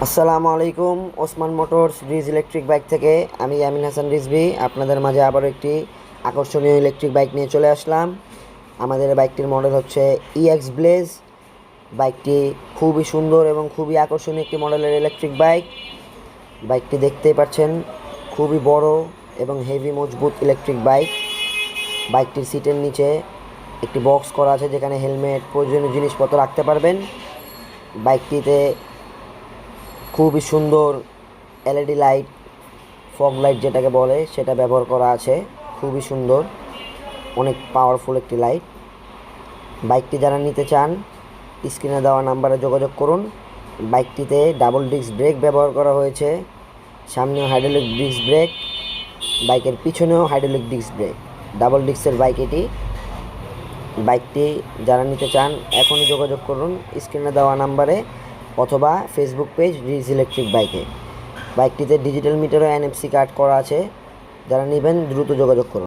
আসসালামু আলাইকুম। Osman motors bridge electric bike থেকে আমি ইয়ামিন হাসান রিজভী আপনাদের মাঝে আবারও একটি আকর্ষণীয় ইলেকট্রিক বাইক নিয়ে চলে আসলাম। আমাদের বাইকটির মডেল হচ্ছে ইএক্স ব্লেজ। বাইকটি খুবই সুন্দর এবং খুবই আকর্ষণীয় একটি মডেলের ইলেকট্রিক বাইক। বাইকটি দেখতেই পাচ্ছেন, খুবই বড় এবং হেভি মজবুত ইলেকট্রিক বাইক। বাইকটির সিটের নিচে একটি বক্স করা আছে, যেখানে হেলমেট, প্রয়োজনীয় জিনিসপত্র রাখতে পারবেন। বাইকটিতে খুবই সুন্দর এলইডি লাইট, ফগ লাইট যেটাকে বলে, সেটা ব্যবহার করা আছে। খুবই সুন্দর, অনেক পাওয়ারফুল একটি লাইট। বাইকটি যারা নিতে চান, স্ক্রিনে দেওয়া নাম্বারে যোগাযোগ করুন। বাইকটিতে ডাবল ডিস্ক ব্রেক ব্যবহার করা হয়েছে, সামনেও হাইড্রোলিক ডিস্ক ব্রেক, বাইকের পিছনেও হাইড্রোলিক ডিস্ক ব্রেক। ডাবল ডিস্কের বাইক এটি। বাইকটি যারা নিতে চান এখনই যোগাযোগ করুন স্ক্রিনে দেওয়া নাম্বারে অথবা ফেসবুক পেজ রিজ ইলেকট্রিক বাইকে। বাইকটিতে ডিজিটাল মিটার ও এনএফসি কার্ড করা আছে। যারা নেবেন দ্রুত যোগাযোগ করুন।